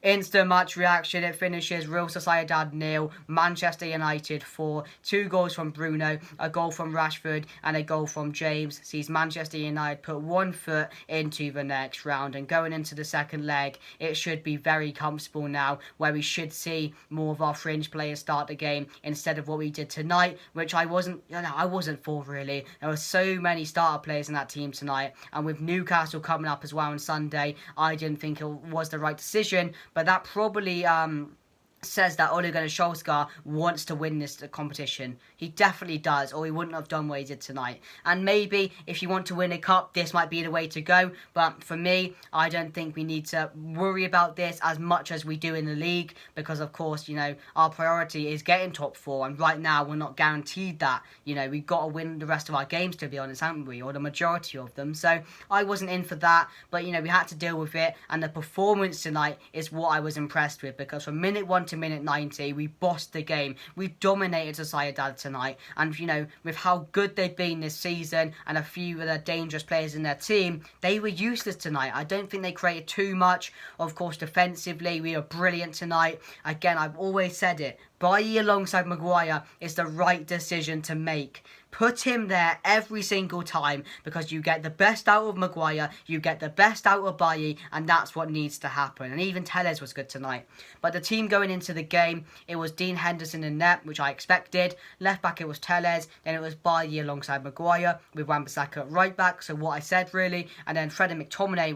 Instant match reaction. It finishes Real Sociedad 0, Manchester United 4. 2 goals from Bruno, a goal from Rashford, and a goal from James sees Manchester United put one foot into the next round. And going into the second leg, it should be very comfortable now, where we should see more of our fringe players start the game instead of what we did tonight, which I wasn't for really. There were so many starter players in that team tonight, and with Newcastle coming up as well on Sunday, I didn't think it was the right decision. But that probably says that Ole Gunnar Solskjaer wants to win this competition. He definitely does, or he wouldn't have done what he did tonight. And maybe if you want to win a cup, this might be the way to go. But for me, I don't think we need to worry about this as much as we do in the league, because of course, our priority is getting top 4, and right now we're not guaranteed that. We've got to win the rest of our games, to be honest, haven't we? Or the majority of them. So I wasn't in for that, but we had to deal with it, and the performance tonight is what I was impressed with, because from minute 1 to minute 90, we bossed the game. We dominated Sociedad tonight, and with how good they've been this season and a few of the dangerous players in their team, they were useless tonight. I don't think they created too much. Of course, defensively, we were brilliant tonight. Again, I've always said it, Bailly alongside Maguire is the right decision to make. Put him there every single time, because you get the best out of Maguire, you get the best out of Bailly, and that's what needs to happen. And even Telles was good tonight. But the team going into the game, it was Dean Henderson in net, which I expected. Left back it was Telles, then it was Bailly alongside Maguire, with Wan-Bissaka at right back, so what I said really. And then Fred and McTominay,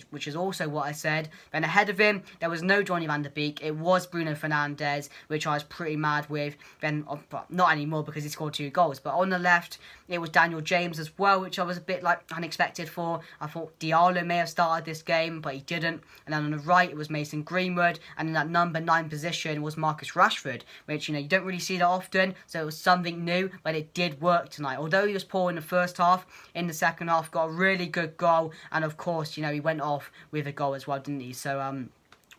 which is also what I said. Then ahead of him, there was no Johnny van der Beek, it was Bruno Fernandes, which I was pretty mad with. Then, not anymore because he scored 2 goals, but on the left, it was Daniel James as well, which I was a bit unexpected for. I thought Diallo may have started this game, but he didn't. And then on the right, it was Mason Greenwood, and in that number 9 position was Marcus Rashford, which you don't really see that often, so it was something new, but it did work tonight. Although he was poor in the first half, in the second half got a really good goal, and of course, he went off with a goal as well, didn't he? So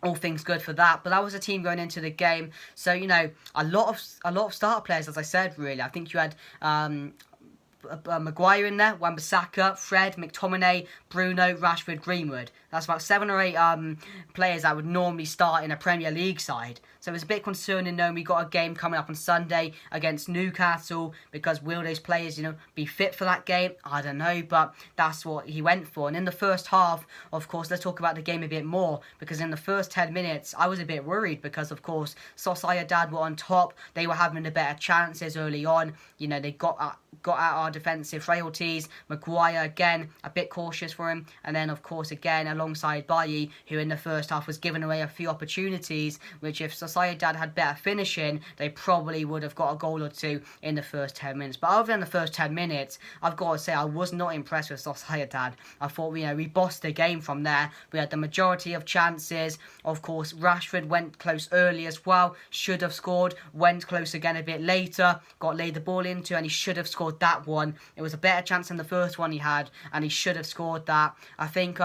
all things good for that. But that was a team going into the game. So a lot of starter players, as I said. Really, I think you had Maguire in there, Wan-Bissaka, Fred, McTominay, Bruno, Rashford, Greenwood. That's about 7 or 8 players that would normally start in a Premier League side. So it's a bit concerning knowing we got a game coming up on Sunday against Newcastle, because will those players, be fit for that game? I don't know, but that's what he went for. And in the first half, of course, let's talk about the game a bit more, because in the first 10 minutes, I was a bit worried because, of course, Sociedad were on top. They were having the better chances early on. They got at our defensive frailties. Maguire, again, a bit cautious for him. And then, of course, again, alongside Bailly, who in the first half was giving away a few opportunities, which if Sociedad had better finishing, they probably would have got a goal or 2 in the first 10 minutes. But other than the first 10 minutes, I've got to say I was not impressed with Sociedad. I thought, we bossed the game from there. We had the majority of chances. Of course, Rashford went close early as well. Should have scored. Went close again a bit later. Got laid the ball into, and he should have scored that one. It was a better chance than the first one he had, and he should have scored that. I think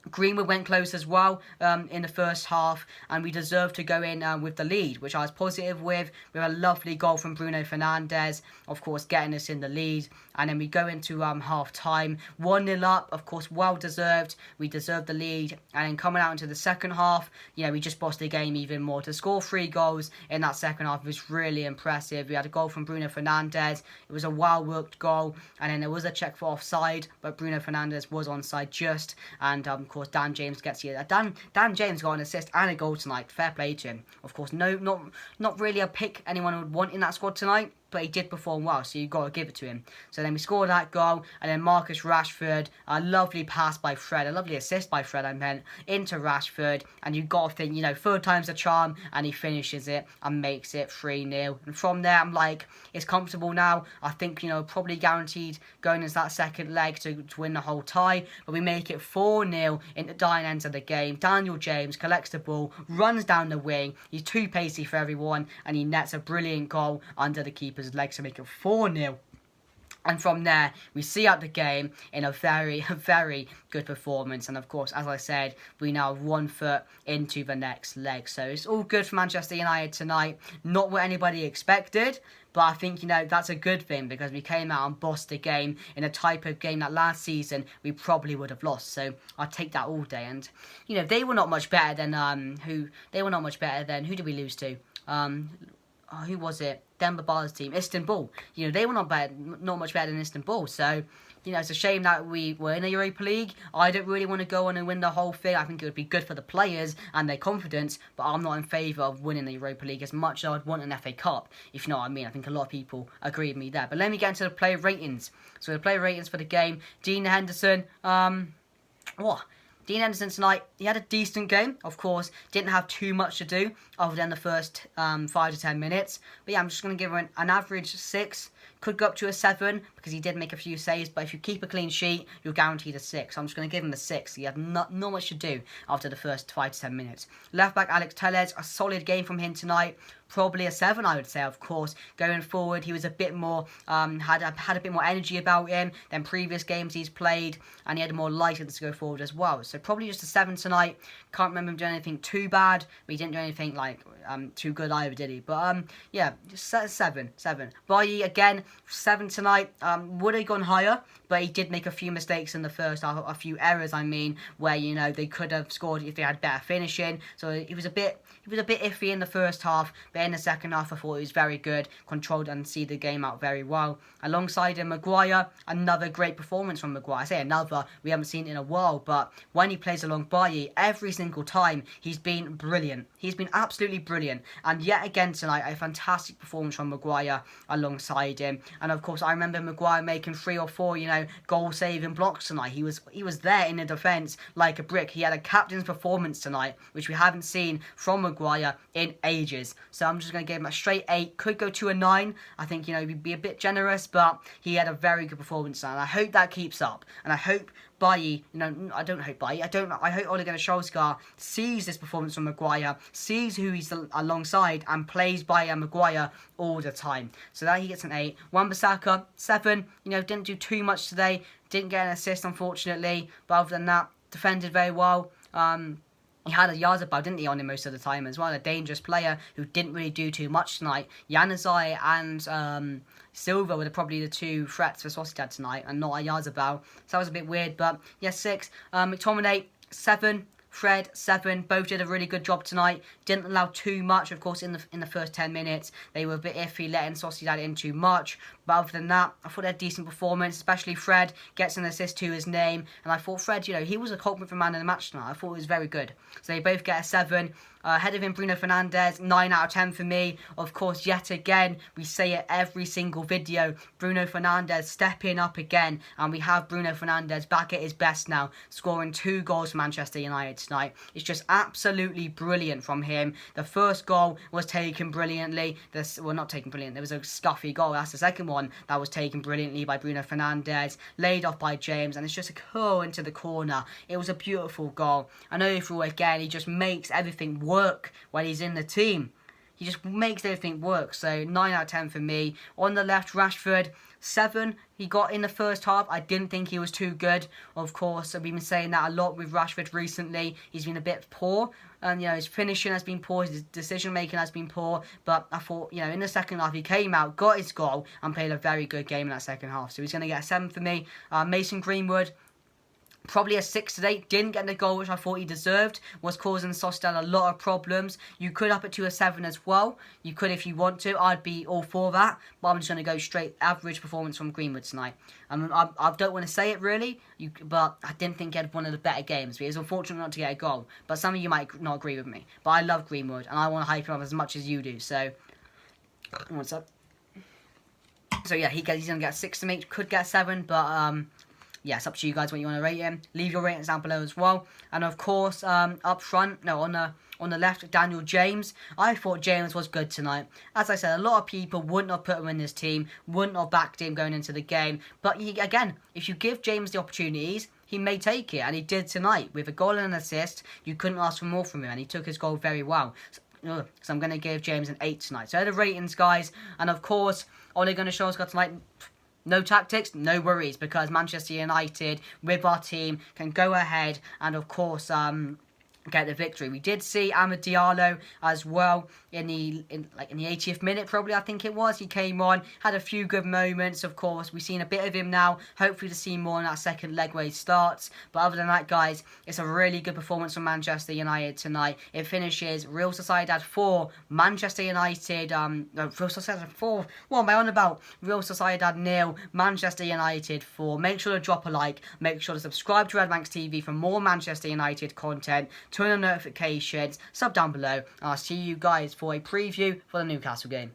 Greenwood went close as well in the first half, and we deserved to go in with the lead, which I was positive with a lovely goal from Bruno Fernandes, of course, getting us in the lead. And then we go into half-time, 1-0 up, of course, well-deserved. We deserved the lead. And then coming out into the second half, we just bossed the game even more. To score 3 goals in that second half was really impressive. We had a goal from Bruno Fernandes. It was a well-worked goal. And then there was a check for offside, but Bruno Fernandes was onside just. And, of course, Dan James gets here. Dan James got an assist and a goal tonight. Fair play to him. Of course, not really a pick anyone would want in that squad tonight, but he did perform well, so you've got to give it to him. So then we scored that goal, and then Marcus Rashford, a lovely pass by Fred, a lovely assist by Fred, into Rashford, and you've got to think, 3rd time's a charm, and he finishes it and makes it 3-0. And from there, I'm like, it's comfortable now. I think, probably guaranteed going into that second leg to win the whole tie, but we make it 4-0 in the dying ends of the game. Daniel James collects the ball, runs down the wing, he's too pacey for everyone, and he nets a brilliant goal under the keeper's legs to make it 4-0. And from there, we see out the game in a very, very good performance. And of course, as I said, we now have 1 foot into the next leg. So it's all good for Manchester United tonight. Not what anybody expected, but I think, that's a good thing, because we came out and bossed the game in a type of game that last season we probably would have lost. So I'll take that all day. And, they were not much better than, who did we lose to? Who was it? Denver Bars team, Istanbul. They were not much better than Istanbul. So, it's a shame that we were in the Europa League. I don't really want to go on and win the whole thing. I think it would be good for the players and their confidence, but I'm not in favour of winning the Europa League as much as I'd want an FA Cup, if you know what I mean. I think a lot of people agree with me there. But let me get into the player ratings. So the player ratings for the game, Dean Henderson, Dean Henderson tonight, he had a decent game. Of course, didn't have too much to do other than the first 5 to 10 minutes. But yeah, I'm just going to give him an average 6. Could go up to a 7 because he did make a few saves. But if you keep a clean sheet, you're guaranteed a 6. So I'm just going to give him a 6. He had not much to do after the first 5 to 10 minutes. Left back Alex Telles, a solid game from him tonight. Probably a 7, I would say, of course. Going forward, he was a bit more, had a bit more energy about him than previous games he's played, and he had more license to go forward as well. So probably just a 7 tonight. Can't remember him doing anything too bad, but he didn't do anything like too good either, did he? But yeah, just 7. Bailly again, 7 tonight. Would have gone higher, but he did make a few mistakes in the first half, a few errors, where they could have scored if they had better finishing. So he was a bit iffy in the first half, but in the second half I thought he was very good, controlled and see the game out very well. Alongside him, Maguire, another great performance from Maguire. I say another, we haven't seen it in a while, but when he plays along Bailly, every single time he's been brilliant. He's been absolutely brilliant, and yet again tonight a fantastic performance from Maguire alongside him. And of course I remember Maguire making 3 or 4 goal saving blocks tonight. He was there in the defence like a brick. He had a captain's performance tonight, which we haven't seen from Maguire in ages. So I'm just going to give him a straight 8. Could go to a 9. I think he'd be a bit generous, but he had a very good performance tonight, and I hope that keeps up. And I hope Bailly, I don't hope Bailly, I hope Ole Gunnar Solskjaer sees this performance from Maguire, sees who he's alongside, and plays Bailly and Maguire all the time. So that he gets an 8. Wan-Bissaka, 7. Didn't do too much today. Didn't get an assist, unfortunately. But other than that, defended very well. He had a Yazabal, didn't he, on him most of the time as well. A dangerous player who didn't really do too much tonight. Januzaj and Silva were probably the 2 threats for Sociedad tonight, and not a Yazabal. So that was a bit weird, but yeah, 6. McTominay, 7. Fred, 7. Both did a really good job tonight. Didn't allow too much, of course, in the first 10 minutes. They were a bit iffy, letting Sociedad in too much. But other than that, I thought they had a decent performance, especially Fred gets an assist to his name. And I thought Fred, he was a culprit for man of the match tonight. I thought it was very good. So they both get a 7. Ahead of him, Bruno Fernandes, 9 out of 10 for me. Of course, yet again, we say it every single video. Bruno Fernandes stepping up again. And we have Bruno Fernandes back at his best now, scoring 2 goals for Manchester United tonight. It's just absolutely brilliant from him. The first goal was taken brilliantly. Not taken brilliantly. There was a scuffy goal. That's the second one that was taken brilliantly by Bruno Fernandes. Laid off by James. And it's just a curl into the corner. It was a beautiful goal. And overall, again, he just makes everything work when he's in the team. He just makes everything work. So 9 out of 10 for me. On the left, Rashford, 7 he got in the first half. I didn't think he was too good. Of course, we've been saying that a lot with Rashford recently. He's been a bit poor. And, his finishing has been poor. His decision-making has been poor. But I thought, in the second half, he came out, got his goal, and played a very good game in that second half. So he's going to get a 7 for me. Mason Greenwood, probably a 6 today. Didn't get the goal which I thought he deserved. Was causing Sociedad a lot of problems. You could up it to a 7 as well. You could if you want to. I'd be all for that. But I'm just going to go straight average performance from Greenwood tonight. I don't want to say it really, but I didn't think he had one of the better games. But he was unfortunate not to get a goal. But some of you might not agree with me. But I love Greenwood, and I want to hype him up as much as you do. So, what's up? So yeah, he's going to get a 6 to me. Could get a 7, but yeah, it's up to you guys what you want to rate him. Leave your ratings down below as well. And of course, up front, on the left, Daniel James. I thought James was good tonight. As I said, a lot of people wouldn't have put him in this team, wouldn't have backed him going into the game. But again, if you give James the opportunities, he may take it. And he did tonight. With a goal and an assist, you couldn't ask for more from him. And he took his goal very well. So I'm going to give James an 8 tonight. So the ratings, guys. And of course, Ole Gunnar Solskjaer tonight, no tactics, no worries, because Manchester United with our team can go ahead and of course get the victory. We did see Amad Diallo as well in the 80th minute, probably, I think it was. He came on, had a few good moments. Of course, we've seen a bit of him now. Hopefully to see more in that second leg where he starts. But other than that, guys, it's a really good performance from Manchester United tonight. It finishes Real Sociedad 4, Manchester United Real Sociedad 4. What am I on about? Real Sociedad 0, Manchester United 4. Make sure to drop a like. Make sure to subscribe to Redmanx TV for more Manchester United content. Turn on notifications, sub down below, and I'll see you guys for a preview for the Newcastle game.